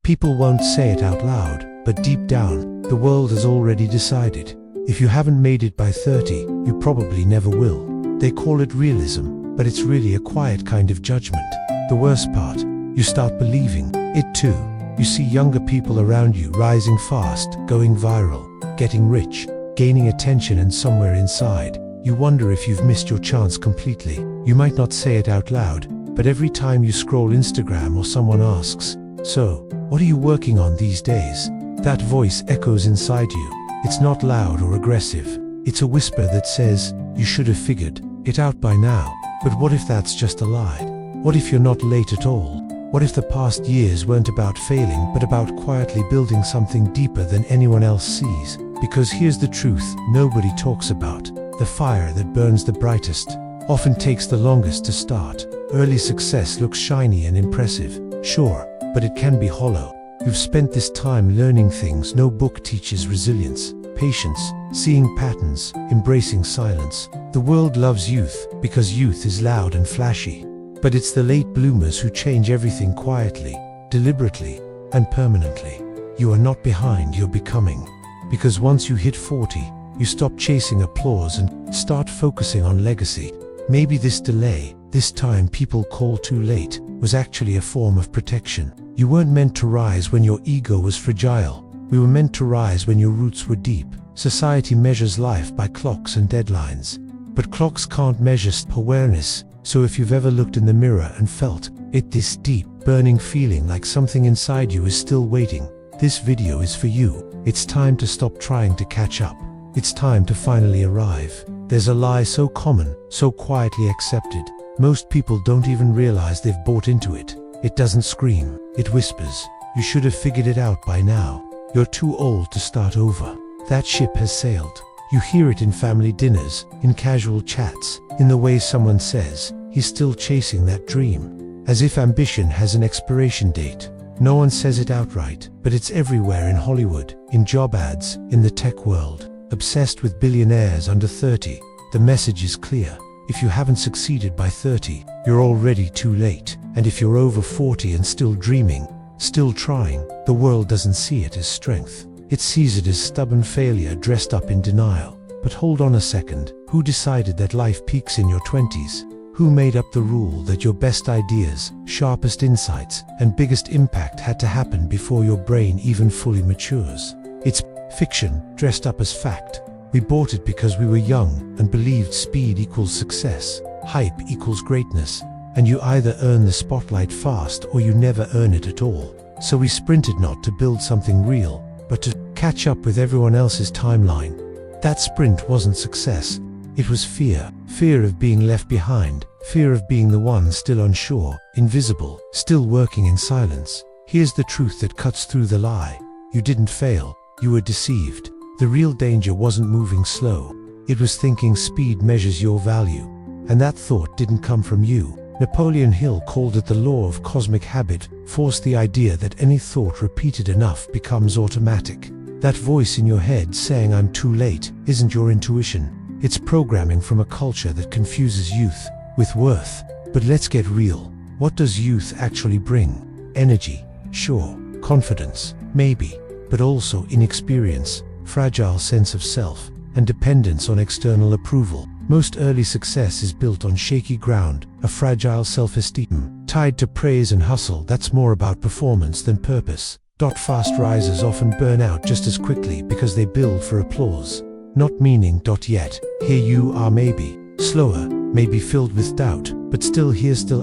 People won't say it out loud, but deep down, the world has already decided. If you haven't made it by 30, you probably never will. They call it realism, but it's really a quiet kind of judgment. The worst part, you start believing it too. You see younger people around you rising fast, going viral, getting rich, gaining attention, and somewhere inside, you wonder if you've missed your chance completely. You might not say it out loud, but every time you scroll Instagram or someone asks, "So, what are you working on these days?" that voice echoes inside you. It's not loud or aggressive. It's a whisper that says, "You should have figured it out by now." But what if that's just a lie? What if you're not late at all? What if the past years weren't about failing, but about quietly building something deeper than anyone else sees? Because here's the truth nobody talks about. The fire that burns the brightest often takes the longest to start. Early success looks shiny and impressive, sure, but it can be hollow. You've spent this time learning things no book teaches: resilience, patience, seeing patterns, embracing silence. The world loves youth because youth is loud and flashy. But it's the late bloomers who change everything quietly, deliberately, and permanently. You are not behind, you're becoming. Because once you hit 40, you stop chasing applause and start focusing on legacy. Maybe this delay, this time people call too late, was actually a form of protection. You weren't meant to rise when your ego was fragile. We were meant to rise when your roots were deep. Society measures life by clocks and deadlines. But clocks can't measure awareness. So if you've ever looked in the mirror and felt it, this deep, burning feeling like something inside you is still waiting, this video is for you. It's time to stop trying to catch up. It's time to finally arrive. There's a lie so common, so quietly accepted. Most people don't even realize they've bought into it. It doesn't scream, it whispers. You should have figured it out by now. You're too old to start over. That ship has sailed. You hear it in family dinners, in casual chats, in the way someone says, "He's still chasing that dream." As if ambition has an expiration date. No one says it outright, but it's everywhere: in Hollywood, in job ads, in the tech world. Obsessed with billionaires under 30. The message is clear. If you haven't succeeded by 30, you're already too late. And if you're over 40 and still dreaming, still trying, the world doesn't see it as strength. It sees it as stubborn failure dressed up in denial. But hold on a second, who decided that life peaks in your 20s? Who made up the rule that your best ideas, sharpest insights, and biggest impact had to happen before your brain even fully matures? It's fiction dressed up as fact. We bought it because we were young and believed speed equals success, hype equals greatness, and you either earn the spotlight fast or you never earn it at all. So we sprinted not to build something real, but to catch up with everyone else's timeline. That sprint wasn't success. It was fear. Fear of being left behind. Fear of being the one still unsure, invisible, still working in silence. Here's the truth that cuts through the lie. You didn't fail. You were deceived. The real danger wasn't moving slow. It was thinking speed measures your value. And that thought didn't come from you. Napoleon Hill called it the law of cosmic habit, forced the idea that any thought repeated enough becomes automatic. That voice in your head saying "I'm too late" isn't your intuition. It's programming from a culture that confuses youth with worth. But let's get real. What does youth actually bring? Energy, sure. Confidence, maybe. But also inexperience, fragile sense of self, and dependence on external approval. Most early success is built on shaky ground, a fragile self-esteem, tied to praise and hustle that's more about performance than purpose. Fast risers often burn out just as quickly because they build for applause, not meaning. Yet, here you are, maybe slower, maybe filled with doubt, but still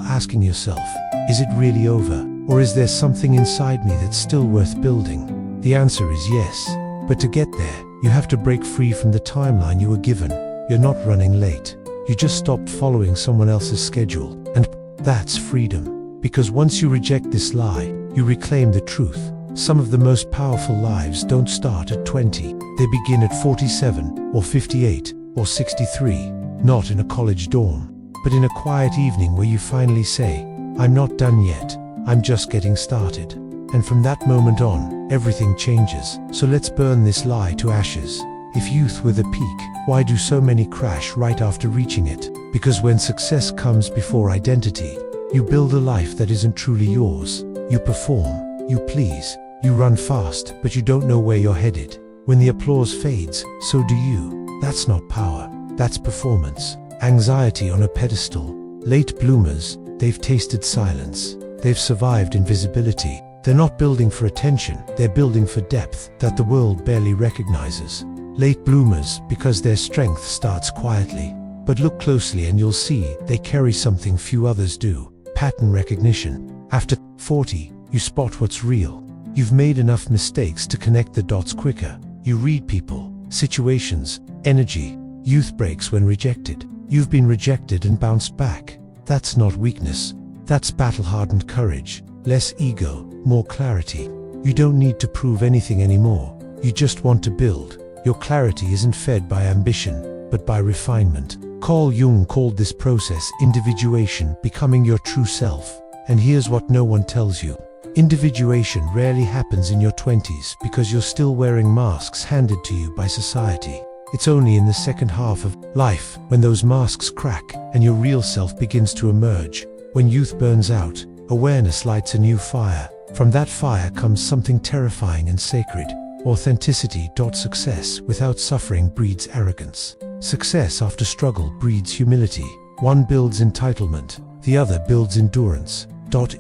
asking yourself, is it really over? Or is there something inside me that's still worth building? The answer is yes. But to get there, you have to break free from the timeline you were given. You're not running late. You just stopped following someone else's schedule. And that's freedom. Because once you reject this lie, you reclaim the truth. Some of the most powerful lives don't start at 20. They begin at 47, or 58, or 63. Not in a college dorm, but in a quiet evening where you finally say, "I'm not done yet. I'm just getting started." And from that moment on, everything changes. So let's burn this lie to ashes. If youth were the peak, why do so many crash right after reaching it? Because when success comes before identity, you build a life that isn't truly yours. You perform, you please. You run fast, but you don't know where you're headed. When the applause fades, so do you. That's not power, that's performance. Anxiety on a pedestal. Late bloomers, they've tasted silence. They've survived invisibility. They're not building for attention, they're building for depth that the world barely recognizes. Late bloomers, because their strength starts quietly. But look closely and you'll see they carry something few others do. Pattern recognition. After 40, you spot what's real. You've made enough mistakes to connect the dots quicker. You read people, situations, energy. Youth breaks when rejected. You've been rejected and bounced back. That's not weakness. That's battle-hardened courage. Less ego, more clarity. You don't need to prove anything anymore. You just want to build. Your clarity isn't fed by ambition, but by refinement. Carl Jung called this process individuation, becoming your true self. And here's what no one tells you. Individuation rarely happens in your 20s because you're still wearing masks handed to you by society. It's only in the second half of life when those masks crack and your real self begins to emerge. When youth burns out, awareness lights a new fire. From that fire comes something terrifying and sacred. Authenticity. Success without suffering breeds arrogance. Success after struggle breeds humility. One builds entitlement, the other builds endurance.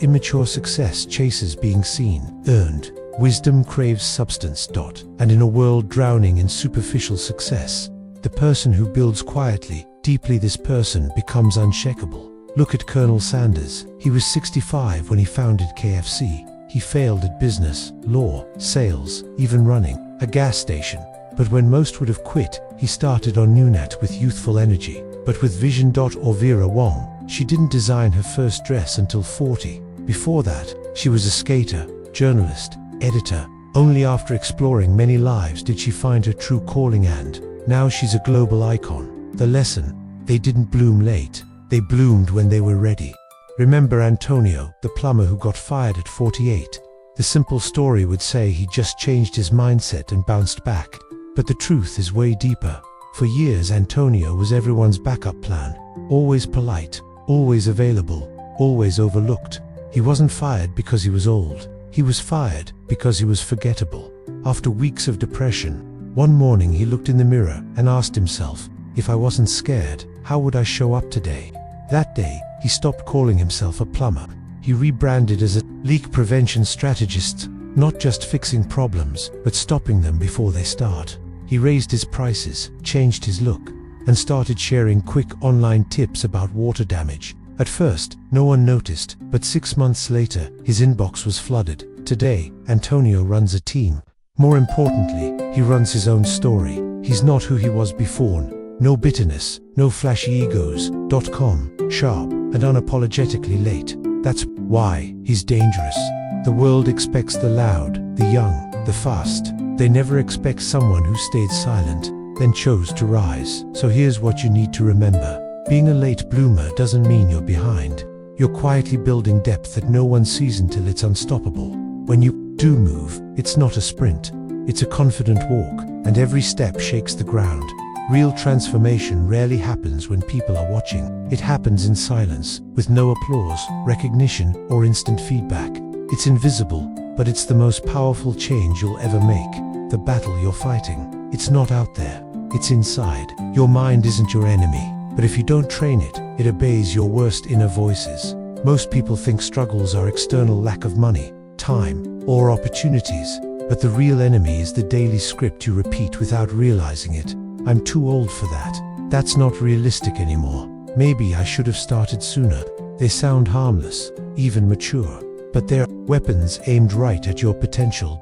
Immature success chases being seen, earned. Wisdom craves substance. And in a world drowning in superficial success, the person who builds quietly, deeply, this person becomes unshakable. Look at Colonel Sanders. He was 65 when he founded KFC. He failed at business, law, sales, even running a gas station. But when most would have quit, he started on Newnet with youthful energy, but with vision. Or Vera Wong, she didn't design her first dress until 40. Before that, she was a skater, journalist, editor. Only after exploring many lives did she find her true calling, and now she's a global icon. The lesson: they didn't bloom late, they bloomed when they were ready. Remember Antonio, the plumber who got fired at 48? The simple story would say he just changed his mindset and bounced back. But the truth is way deeper. For years, Antonio was everyone's backup plan. Always polite, always available, always overlooked. He wasn't fired because he was old. He was fired because he was forgettable. After weeks of depression, one morning he looked in the mirror and asked himself, if I wasn't scared, how would I show up today? That day, he stopped calling himself a plumber. He rebranded as a leak prevention strategist, not just fixing problems, but stopping them before they start. He raised his prices, changed his look, and started sharing quick online tips about water damage. At first, no one noticed, but 6 months later, his inbox was flooded. Today, Antonio runs a team. More importantly, he runs his own story. He's not who he was before. No bitterness, no flashy egos. Sharp and unapologetically late. That's why he's dangerous. The world expects the loud, the young, the fast. They never expect someone who stayed silent, then chose to rise. So here's what you need to remember. Being a late bloomer doesn't mean you're behind. You're quietly building depth that no one sees until it's unstoppable. When you do move, it's not a sprint. It's a confident walk, and every step shakes the ground. Real transformation rarely happens when people are watching. It happens in silence, with no applause, recognition, or instant feedback. It's invisible, but it's the most powerful change you'll ever make. The battle you're fighting, it's not out there, it's inside. Your mind isn't your enemy, but if you don't train it, it obeys your worst inner voices. Most people think struggles are external: lack of money, time, or opportunities. But the real enemy is the daily script you repeat without realizing it. I'm too old for that. That's not realistic anymore. Maybe I should have started sooner. They sound harmless, even mature, but they're weapons aimed right at your potential.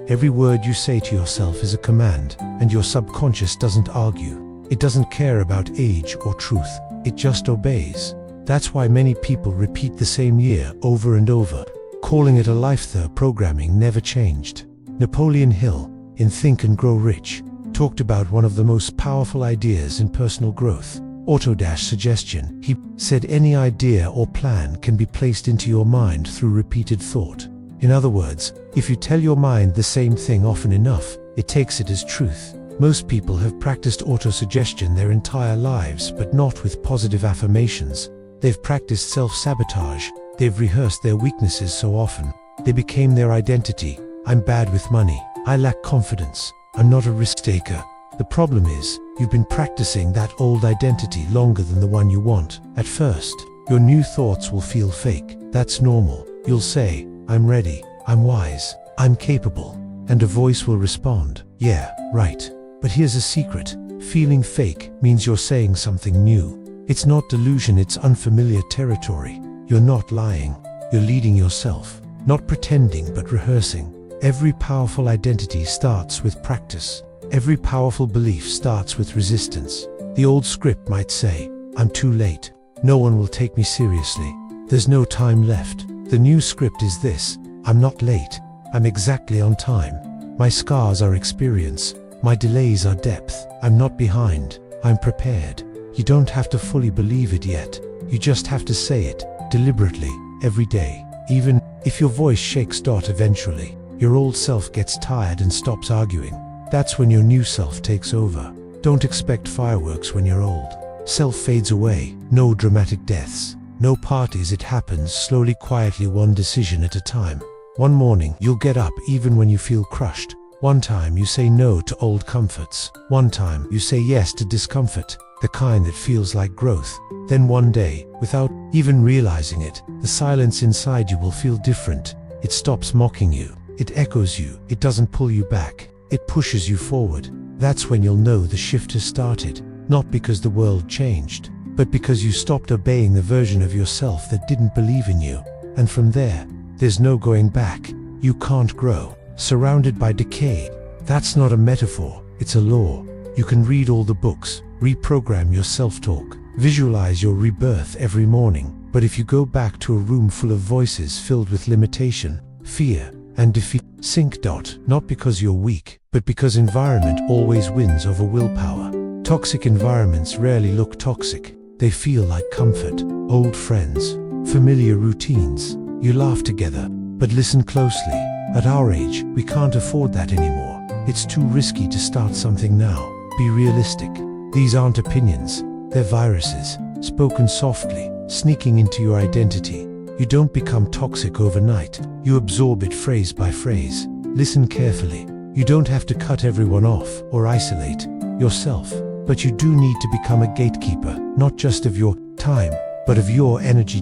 Every word you say to yourself is a command, and your subconscious doesn't argue. It doesn't care about age or truth. It just obeys. That's why many people repeat the same year over and over, calling it a life. Their programming never changed. Napoleon Hill, in Think and Grow Rich, talked about one of the most powerful ideas in personal growth, auto-suggestion. He said any idea or plan can be placed into your mind through repeated thought. In other words, if you tell your mind the same thing often enough, it takes it as truth. Most people have practiced auto-suggestion their entire lives, but not with positive affirmations. They've practiced self-sabotage. They've rehearsed their weaknesses so often They became their identity. I'm bad with money. I lack confidence. I'm not a risk taker. The problem is, you've been practicing that old identity longer than the one you want. At first, your new thoughts will feel fake. That's normal. You'll say, I'm ready, I'm wise, I'm capable. And a voice will respond, yeah, right. But here's a secret. Feeling fake means you're saying something new. It's not delusion, it's unfamiliar territory. You're not lying. You're leading yourself. Not pretending, but rehearsing. Every powerful identity starts with practice. Every powerful belief starts with resistance. The old script might say, I'm too late. No one will take me seriously. There's no time left. The new script is this: I'm not late. I'm exactly on time. My scars are experience. My delays are depth. I'm not behind. I'm prepared. You don't have to fully believe it yet. You just have to say it, deliberately, every day. Even if your voice shakes. Eventually, your old self gets tired and stops arguing. That's when your new self takes over. Don't expect fireworks when you're old. Self fades away. No dramatic deaths. No parties. It happens slowly, quietly, one decision at a time. One morning, you'll get up even when you feel crushed. One time you say no to old comforts. One time you say yes to discomfort, the kind that feels like growth. Then one day, without even realizing it, the silence inside you will feel different. It stops mocking you. It echoes you. It doesn't pull you back. It pushes you forward. That's when you'll know the shift has started. Not because the world changed, but because you stopped obeying the version of yourself that didn't believe in you. And from there, there's no going back. You can't grow, surrounded by decay. That's not a metaphor, it's a law. You can read all the books, reprogram your self-talk, visualize your rebirth every morning. But if you go back to a room full of voices filled with limitation, fear, and defeat, sink. Not because you're weak, but because environment always wins over willpower. Toxic environments rarely look toxic. They feel like comfort, old friends, familiar routines. You laugh together, but listen closely. At our age, we can't afford that anymore. It's too risky to start something now. Be realistic. These aren't opinions. They're viruses, spoken softly, sneaking into your identity. You don't become toxic overnight. You absorb it phrase by phrase. Listen carefully. You don't have to cut everyone off or isolate yourself. But you do need to become a gatekeeper, not just of your time, but of your energy.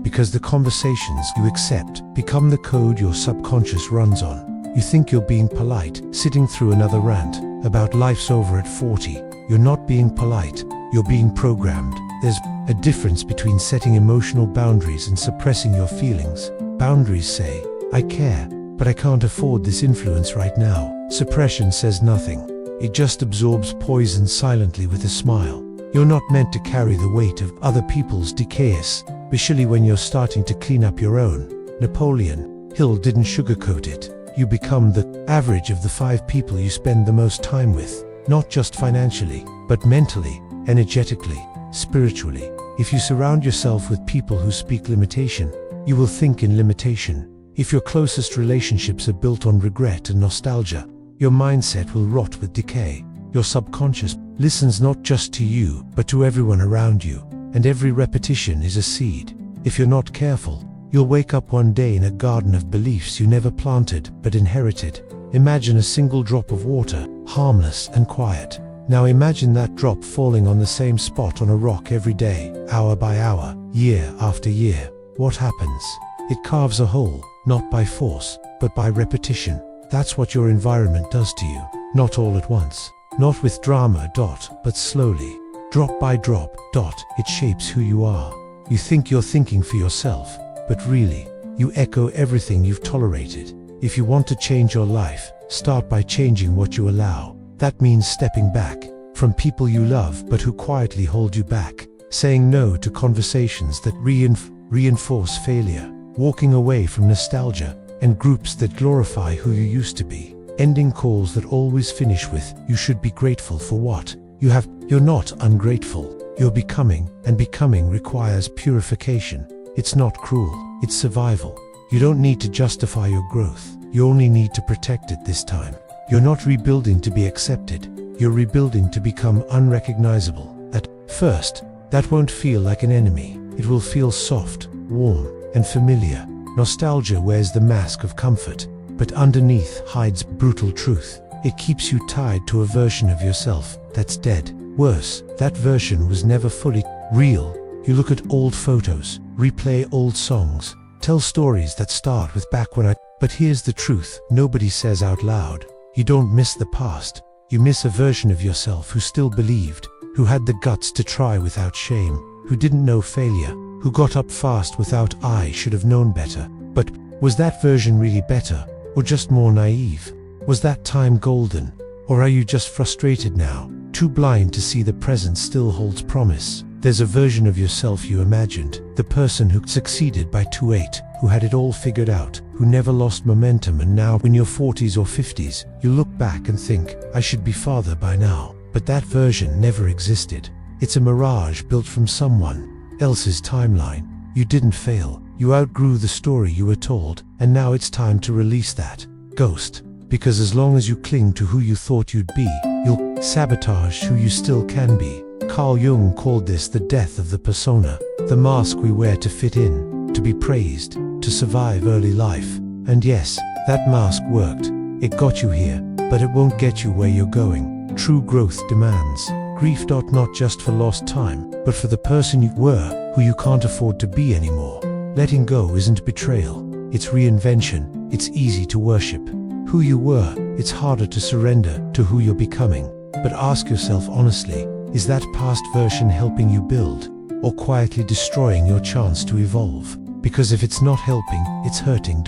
Because the conversations you accept become the code your subconscious runs on. You think you're being polite, sitting through another rant about life's over at 40. You're not being polite, you're being programmed. There's a difference between setting emotional boundaries and suppressing your feelings. Boundaries say, I care, but I can't afford this influence right now. Suppression says nothing. It just absorbs poison silently with a smile. You're not meant to carry the weight of other people's decay, especially when you're starting to clean up your own. Napoleon Hill didn't sugarcoat it. You become the average of the 5 people you spend the most time with, not just financially, but mentally, energetically, spiritually. If you surround yourself with people who speak limitation, you will think in limitation. If your closest relationships are built on regret and nostalgia, your mindset will rot with decay. Your subconscious listens not just to you, but to everyone around you, and every repetition is a seed. If you're not careful, you'll wake up one day in a garden of beliefs you never planted, but inherited. Imagine a single drop of water, harmless and quiet. Now imagine that drop falling on the same spot on a rock every day, hour by hour, year after year. What happens? It carves a hole, not by force, but by repetition. That's what your environment does to you. Not all at once. Not with drama. But slowly. Drop by drop. It shapes who you are. You think you're thinking for yourself, but really, you echo everything you've tolerated. If you want to change your life, start by changing what you allow. That means stepping back from people you love but who quietly hold you back. Saying no to conversations that reinforce failure. Walking away from nostalgia and groups that glorify who you used to be. Ending calls that always finish with, you should be grateful for what you have. You're not ungrateful. You're becoming, and becoming requires purification. It's not cruel, it's survival. You don't need to justify your growth. You only need to protect it this time. You're not rebuilding to be accepted. You're rebuilding to become unrecognizable. At first, that won't feel like an enemy. It will feel soft, warm, and familiar. Nostalgia wears the mask of comfort, but underneath hides brutal truth. It keeps you tied to a version of yourself that's dead. Worse, that version was never fully real. You look at old photos, replay old songs, tell stories that start with back when I... But here's the truth, nobody says out loud. You don't miss the past. You miss a version of yourself who still believed, who had the guts to try without shame, who didn't know failure, who got up fast without "I should have known better." But was that version really better, or just more naive? Was that time golden, or are you just frustrated now, too blind to see the present still holds promise? There's a version of yourself you imagined, the person who succeeded by 28, who had it all figured out, who never lost momentum, and now in your 40s or 50s, you look back and think, I should be farther by now. But that version never existed. It's a mirage built from someone else's timeline. You didn't fail. You outgrew the story you were told, and now it's time to release that ghost. Because as long as you cling to who you thought you'd be, you'll sabotage who you still can be. Carl Jung called this the death of the persona, the mask we wear to fit in, to be praised, to survive early life. And yes, that mask worked. It got you here, but it won't get you where you're going. True growth demands grief, not just for lost time, but for the person you were, who you can't afford to be anymore. Letting go isn't betrayal, it's reinvention. It's easy to worship who you were, it's harder to surrender to who you're becoming. But ask yourself honestly, is that past version helping you build, or quietly destroying your chance to evolve? Because if it's not helping, it's hurting.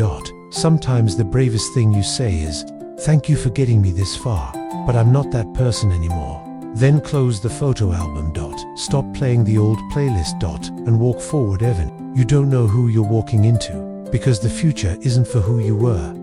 Sometimes the bravest thing you say is, thank you for getting me this far, but I'm not that person anymore. Then close the photo album. Stop playing the old playlist. And walk forward. Evan, you don't know who you're walking into, because the future isn't for who you were.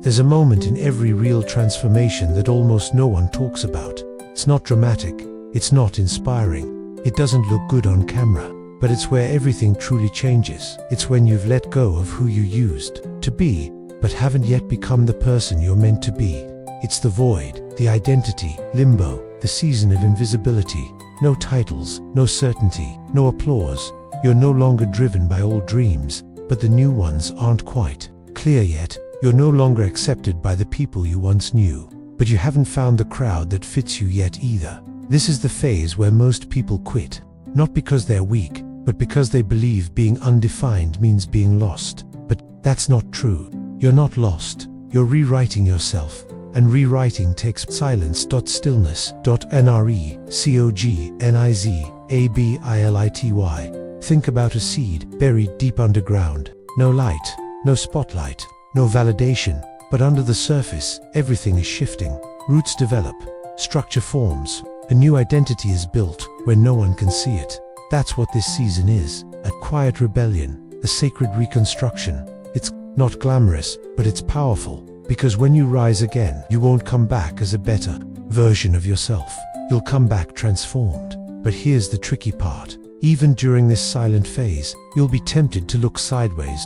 There's a moment in every real transformation that almost no one talks about. It's not dramatic, it's not inspiring, it doesn't look good on camera, but it's where everything truly changes. It's when you've let go of who you used to be, but haven't yet become the person you're meant to be. It's the void, the identity, limbo, the season of invisibility. No titles, no certainty, no applause. You're no longer driven by old dreams, but the new ones aren't quite clear yet. You're no longer accepted by the people you once knew, but you haven't found the crowd that fits you yet either. This is the phase where most people quit, not because they're weak, but because they believe being undefined means being lost. But that's not true. You're not lost. You're rewriting yourself. And rewriting takes silence. Stillness. NRE-COGNIZ-ABILITY. Think about a seed buried deep underground. No light, no spotlight, no validation. But under the surface, everything is shifting. Roots develop, structure forms, a new identity is built where no one can see it. That's what this season is, a quiet rebellion, a sacred reconstruction. It's not glamorous, but it's powerful, because when you rise again, you won't come back as a better version of yourself. You'll come back transformed. But here's the tricky part. Even during this silent phase, you'll be tempted to look sideways.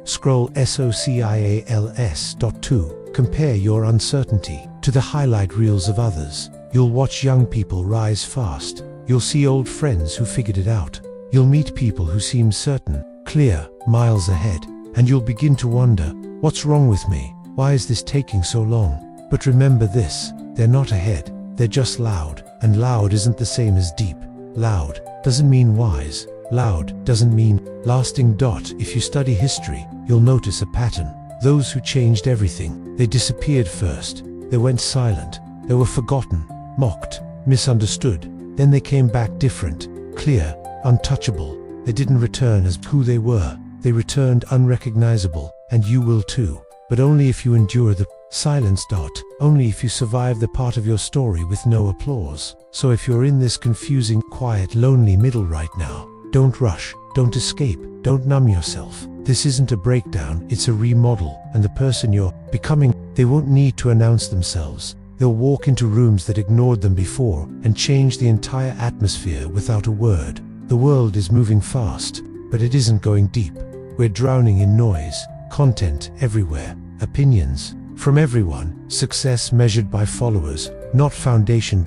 Scroll SOCIALS. Compare your uncertainty to the highlight reels of others. You'll watch young people rise fast. You'll see old friends who figured it out. You'll meet people who seem certain, clear, miles ahead. And you'll begin to wonder, what's wrong with me? Why is this taking so long? But remember this, they're not ahead, they're just loud. And loud isn't the same as deep. Loud doesn't mean wise. Loud doesn't mean lasting. If you study history, you'll notice a pattern. Those who changed everything, they disappeared first. They went silent. They were forgotten, mocked, misunderstood. Then they came back different, clear, untouchable. They didn't return as who they were. They returned unrecognizable, and you will too. But only if you endure the silence. Only if you survive the part of your story with no applause. So if you're in this confusing, quiet, lonely middle right now, don't rush, don't escape, don't numb yourself. This isn't a breakdown, it's a remodel, and the person you're becoming, they won't need to announce themselves. They'll walk into rooms that ignored them before and change the entire atmosphere without a word. The world is moving fast, but it isn't going deep. We're drowning in noise, content everywhere, opinions from everyone, success measured by followers, not foundation.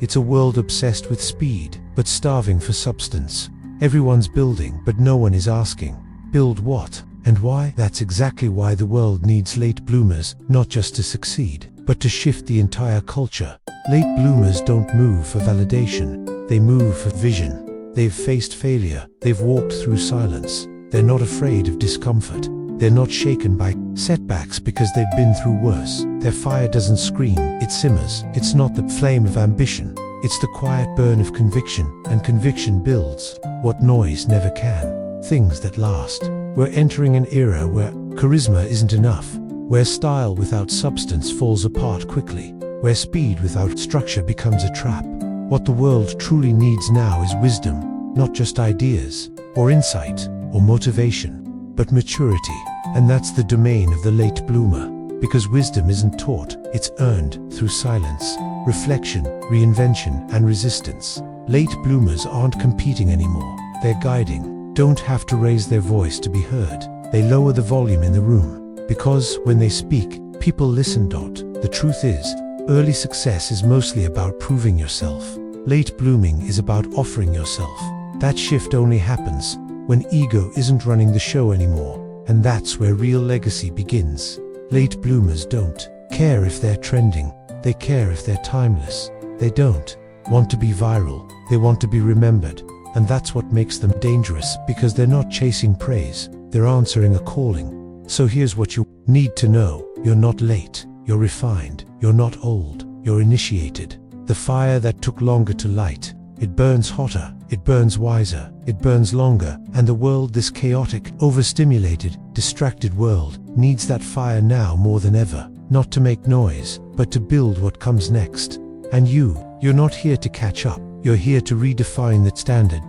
It's a world obsessed with speed, but starving for substance. Everyone's building, but no one is asking. Build what? And why? That's exactly why the world needs late bloomers, not just to succeed, but to shift the entire culture. Late bloomers don't move for validation, they move for vision. They've faced failure, they've walked through silence. They're not afraid of discomfort. They're not shaken by setbacks because they've been through worse. Their fire doesn't scream, it simmers. It's not the flame of ambition, it's the quiet burn of conviction, and conviction builds what noise never can. Things that last. We're entering an era where charisma isn't enough, where style without substance falls apart quickly, where speed without structure becomes a trap. What the world truly needs now is wisdom, not just ideas, or insight, or motivation, but maturity. And that's the domain of the late bloomer, because wisdom isn't taught, it's earned through silence, reflection, reinvention, and resistance. Late bloomers aren't competing anymore, they're guiding. Don't have to raise their voice to be heard. They lower the volume in the room, because when they speak, people listen. The truth is, early success is mostly about proving yourself. Late blooming is about offering yourself. That shift only happens when ego isn't running the show anymore, and that's where real legacy begins. Late bloomers don't care if they're trending, they care if they're timeless. They don't want to be viral, they want to be remembered. And that's what makes them dangerous, because they're not chasing praise, they're answering a calling. So here's what you need to know. You're not late, you're refined, you're not old, you're initiated. The fire that took longer to light, it burns hotter, it burns wiser, it burns longer, and the world, this chaotic, overstimulated, distracted world, needs that fire now more than ever, not to make noise, but to build what comes next. And you're not here to catch up, you're here to redefine that standard.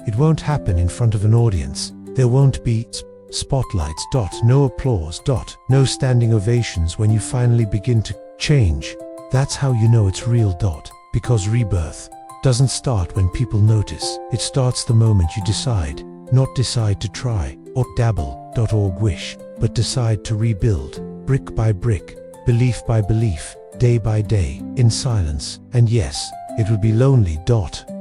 It won't happen in front of an audience, there won't be spotlights. No applause. No standing ovations when you finally begin to change. That's how you know it's real. Because rebirth doesn't start when people notice, it starts the moment you decide. Not decide to try or dabble or wish, but decide to rebuild, brick by brick, belief by belief, day by day, in silence. And yes, it will be lonely.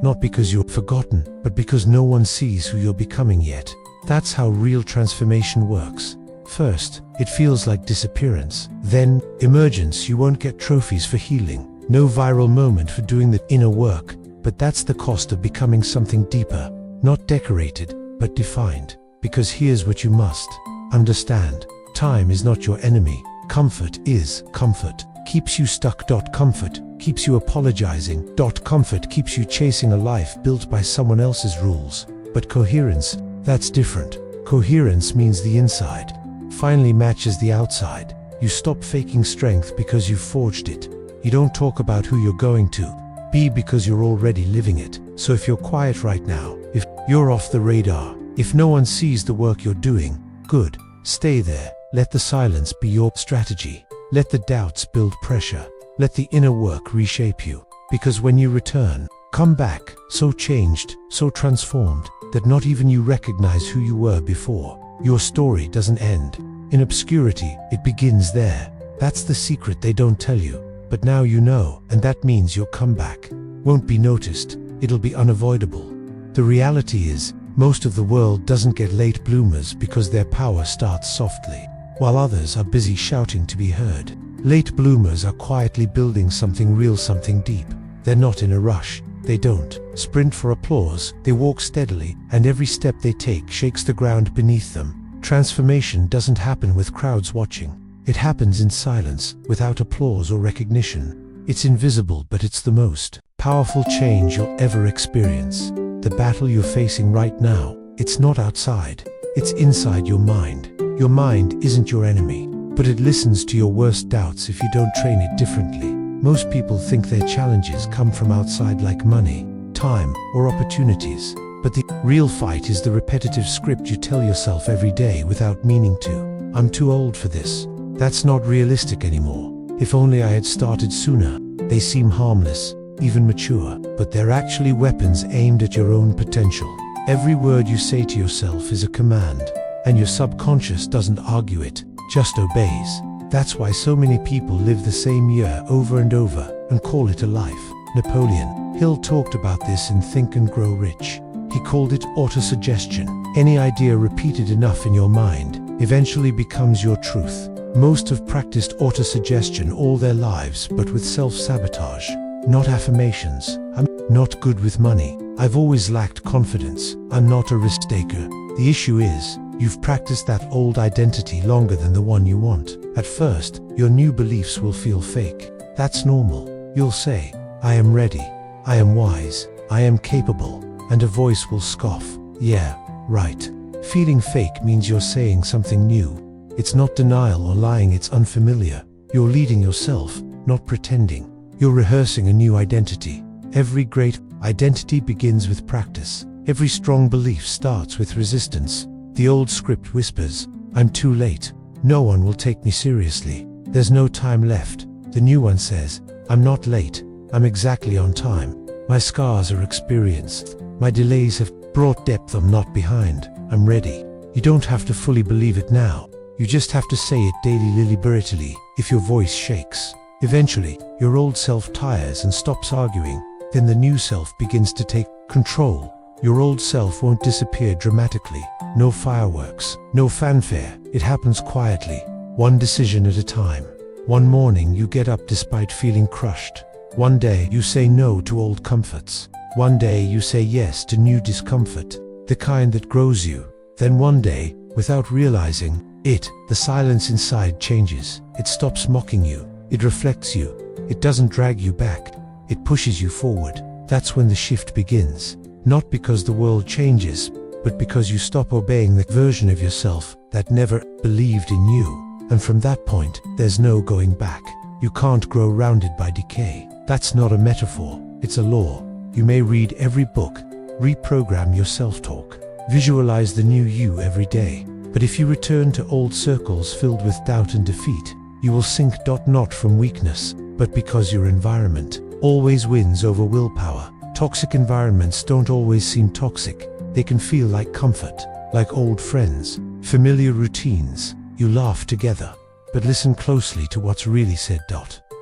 Not because you're forgotten, but because no one sees who you're becoming yet. That's how real transformation works. First, it feels like disappearance. Then, emergence. You won't get trophies for healing, no viral moment for doing the inner work. But that's the cost of becoming something deeper, not decorated, but defined. Because here's what you must understand. Time is not your enemy. Comfort is. Comfort keeps you stuck. Comfort keeps you apologizing. Comfort keeps you chasing a life built by someone else's rules. But coherence, that's different. Coherence means the inside finally matches the outside. You stop faking strength because you've forged it. You don't talk about who you're going to be because you're already living it. So if you're quiet right now, if you're off the radar, if no one sees the work you're doing, good, stay there. Let the silence be your strategy. Let the doubts build pressure. Let the inner work reshape you. Because when you return, come back, so changed, so transformed, that not even you recognize who you were before. Your story doesn't end in obscurity, it begins there. That's the secret they don't tell you. But now you know, and that means your comeback won't be noticed, it'll be unavoidable. The reality is, most of the world doesn't get late bloomers because their power starts softly, while others are busy shouting to be heard. Late bloomers are quietly building something real, something deep. They're not in a rush, they don't sprint for applause, they walk steadily, and every step they take shakes the ground beneath them. Transformation doesn't happen with crowds watching. It happens in silence, without applause or recognition. It's invisible, but it's the most powerful change you'll ever experience. The battle you're facing right now, it's not outside, it's inside your mind. Your mind isn't your enemy, but it listens to your worst doubts if you don't train it differently. Most people think their challenges come from outside, like money, time, or opportunities. But the real fight is the repetitive script you tell yourself every day without meaning to. I'm too old for this. That's not realistic anymore. If only I had started sooner. They seem harmless, even mature, but they're actually weapons aimed at your own potential. Every word you say to yourself is a command, and your subconscious doesn't argue it, just obeys. That's why so many people live the same year over and over and call it a life. Napoleon Hill talked about this in Think and Grow Rich. He called it autosuggestion. Any idea repeated enough in your mind eventually becomes your truth. Most have practiced autosuggestion all their lives, but with self-sabotage. Not affirmations. I'm not good with money. I've always lacked confidence. I'm not a risk taker. The issue is, you've practiced that old identity longer than the one you want. At first, your new beliefs will feel fake. That's normal. You'll say, I am ready. I am wise. I am capable. And a voice will scoff. Yeah, right. Feeling fake means you're saying something new. It's not denial or lying, it's unfamiliar. You're leading yourself, not pretending. You're rehearsing a new identity. Every great identity begins with practice. Every strong belief starts with resistance. The old script whispers, I'm too late. No one will take me seriously. There's no time left. The new one says, I'm not late. I'm exactly on time. My scars are experienced. My delays have brought depth. I'm not behind. I'm ready. You don't have to fully believe it now. You just have to say it daily, deliberately. If your voice shakes, eventually, your old self tires and stops arguing. Then the new self begins to take control. Your old self won't disappear dramatically. No fireworks, no fanfare. It happens quietly, one decision at a time. One morning you get up despite feeling crushed. One day you say no to old comforts. One day you say yes to new discomfort, the kind that grows you. Then one day, without realizing it, the silence inside changes. It stops mocking you. It reflects you. It doesn't drag you back. It pushes you forward. That's when the shift begins. Not because the world changes, but because you stop obeying the version of yourself that never believed in you. And from that point, there's no going back. You can't grow rounded by decay. That's not a metaphor. It's a law. You may read every book, reprogram your self-talk, visualize the new you every day. But if you return to old circles filled with doubt and defeat, you will sink. Not from weakness, but because your environment always wins over willpower. Toxic environments don't always seem toxic. They can feel like comfort, like old friends, familiar routines. You laugh together. But listen closely to what's really said.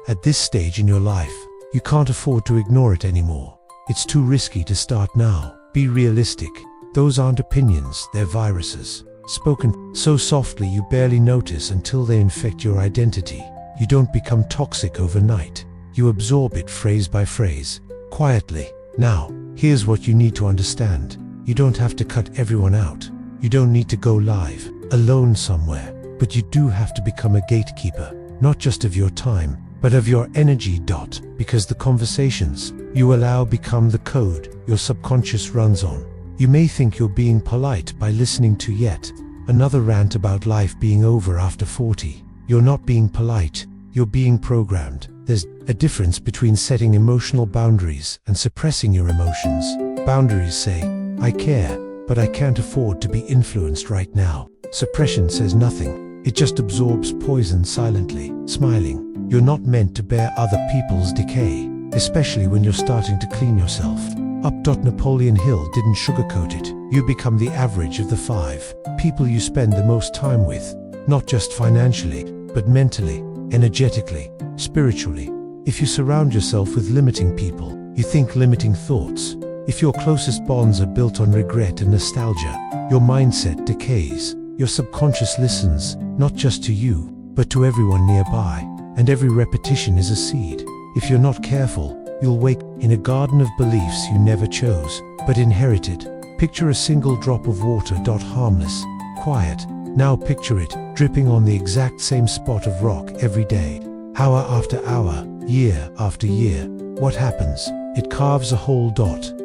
At this stage in your life, you can't afford to ignore it anymore. It's too risky to start now. Be realistic. Those aren't opinions, they're viruses. Spoken so softly you barely notice until they infect your identity. You don't become toxic overnight. You absorb it phrase by phrase, quietly. Now, here's what you need to understand. You don't have to cut everyone out. You don't need to go live, alone somewhere. But you do have to become a gatekeeper, not just of your time, but of your energy. Because the conversations you allow become the code your subconscious runs on. You may think you're being polite by listening to yet another rant about life being over after 40. You're not being polite, you're being programmed. There's a difference between setting emotional boundaries and suppressing your emotions. Boundaries say, I care, but I can't afford to be influenced right now. Suppression says nothing. It just absorbs poison silently, smiling. You're not meant to bear other people's decay, especially when you're starting to clean yourself up. Napoleon Hill didn't sugarcoat it. You become the average of the 5 people you spend the most time with, not just financially, but mentally, energetically, spiritually. If you surround yourself with limiting people, you think limiting thoughts. If your closest bonds are built on regret and nostalgia, your mindset decays. Your subconscious listens, not just to you, but to everyone nearby. And every repetition is a seed. If you're not careful, you'll wake in a garden of beliefs you never chose, but inherited. Picture a single drop of water. Harmless, quiet. Now picture it dripping on the exact same spot of rock every day, hour after hour, year after year. What happens? It carves a hole.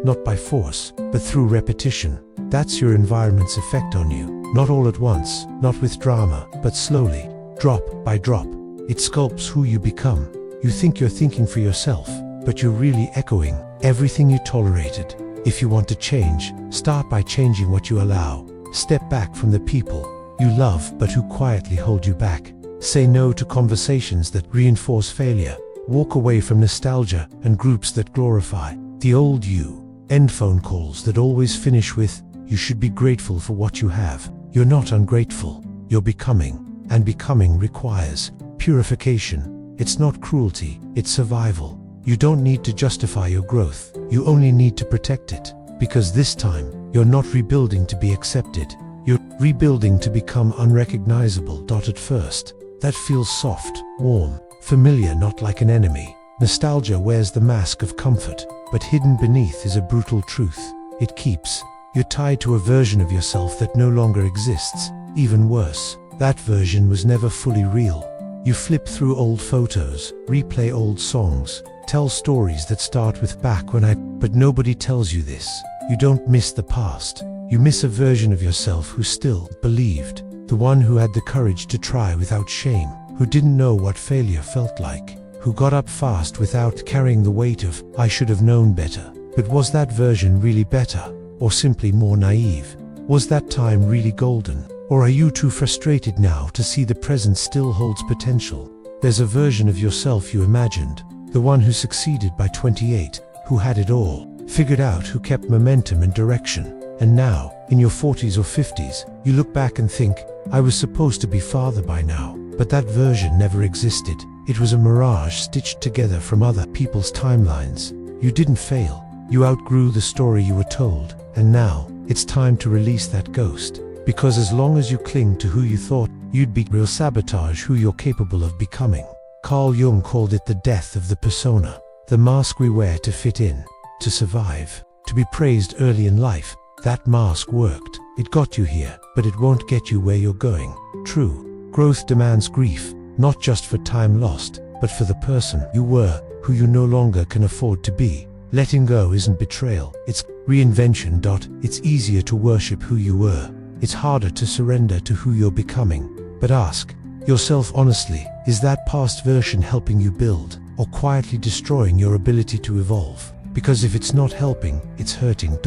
Not by force, but through repetition. That's your environment's effect on you. Not all at once, not with drama, but slowly, drop by drop. It sculpts who you become. You think you're thinking for yourself, but you're really echoing everything you tolerated. If you want to change, start by changing what you allow. Step back from the people you love but who quietly hold you back. Say no to conversations that reinforce failure. Walk away from nostalgia and groups that glorify the old you. End phone calls that always finish with, you should be grateful for what you have. You're not ungrateful. You're becoming, and becoming requires purification. It's not cruelty, it's survival. You don't need to justify your growth. You only need to protect it. Because this time, you're not rebuilding to be accepted. You're rebuilding to become unrecognizable. At first, that feels soft, warm, familiar, not like an enemy. Nostalgia wears the mask of comfort, but hidden beneath is a brutal truth. It keeps. You're tied to a version of yourself that no longer exists. Even worse, that version was never fully real. You flip through old photos, replay old songs, tell stories that start with "back when I..." But nobody tells you this. You don't miss the past. You miss a version of yourself who still believed. The one who had the courage to try without shame, who didn't know what failure felt like, who got up fast without carrying the weight of "I should have known better." But was that version really better? Or simply more naive? Was that time really golden? Or are you too frustrated now to see the present still holds potential? There's a version of yourself you imagined, the one who succeeded by 28, who had it all, figured out, who kept momentum and direction. And now, in your 40s or 50s, you look back and think, "I was supposed to be farther by now." But that version never existed. It was a mirage stitched together from other people's timelines. You didn't fail. You outgrew the story you were told. And now, it's time to release that ghost. Because as long as you cling to who you thought you'd be, will sabotage who you're capable of becoming. Carl Jung called it the death of the persona, the mask we wear to fit in, to survive, to be praised early in life. That mask worked. It got you here, but it won't get you where you're going. True growth demands grief, not just for time lost, but for the person you were, who you no longer can afford to be. Letting go isn't betrayal, it's reinvention. It's easier to worship who you were. It's harder to surrender to who you're becoming. But ask yourself honestly, is that past version helping you build, or quietly destroying your ability to evolve? Because if it's not helping, it's hurting.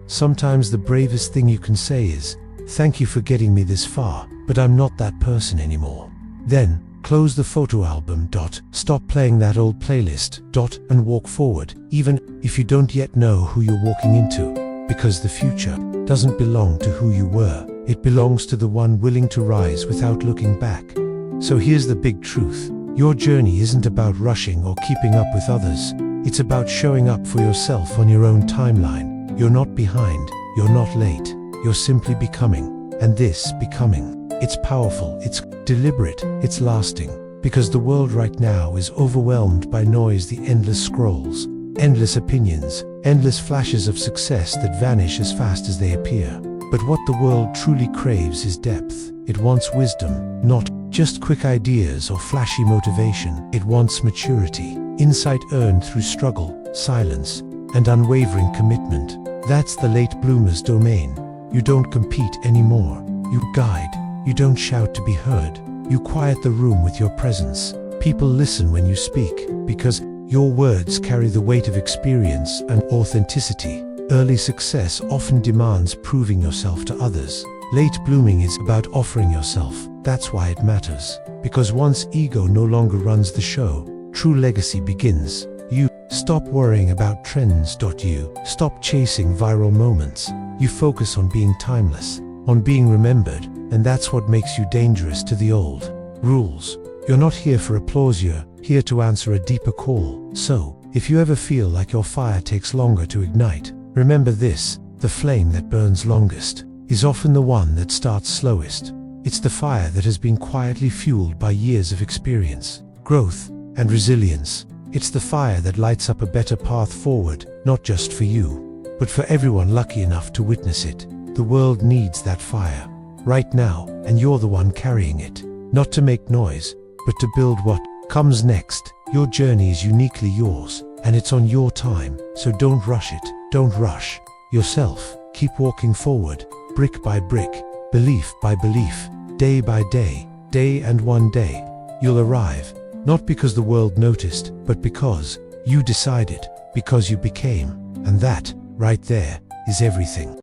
Sometimes the bravest thing you can say is, "Thank you for getting me this far, but I'm not that person anymore." Then, close the photo album. Stop playing that old playlist. And walk forward, even if you don't yet know who you're walking into. Because the future doesn't belong to who you were. It belongs to the one willing to rise without looking back. So here's the big truth. Your journey isn't about rushing or keeping up with others. It's about showing up for yourself on your own timeline. You're not behind. You're not late. You're simply becoming. And this becoming, it's powerful, it's deliberate, it's lasting. Because the world right now is overwhelmed by noise, the endless scrolls, endless opinions, endless flashes of success that vanish as fast as they appear. But what the world truly craves is depth. It wants wisdom, not just quick ideas or flashy motivation. It wants maturity, insight earned through struggle, silence, and unwavering commitment. That's the late bloomer's domain. You don't compete anymore. You guide. You don't shout to be heard. You quiet the room with your presence. People listen when you speak, because your words carry the weight of experience and authenticity. Early success often demands proving yourself to others. Late blooming is about offering yourself. That's why it matters. Because once ego no longer runs the show, true legacy begins. You stop worrying about trends. You stop chasing viral moments. You focus on being timeless, on being remembered, and that's what makes you dangerous to the old rules. You're not here for applause, you're here to answer a deeper call. So, if you ever feel like your fire takes longer to ignite, remember this: the flame that burns longest is often the one that starts slowest. It's the fire that has been quietly fueled by years of experience, growth, and resilience. It's the fire that lights up a better path forward, not just for you, but for everyone lucky enough to witness it. The world needs that fire right now, and you're the one carrying it. Not to make noise, but to build what comes next. Your journey is uniquely yours, and it's on your time, so don't rush it. Don't rush yourself. Keep walking forward, brick by brick, belief by belief, day by day, and one day, you'll arrive. Not because the world noticed, but because you decided, because you became. And that, right there, is everything.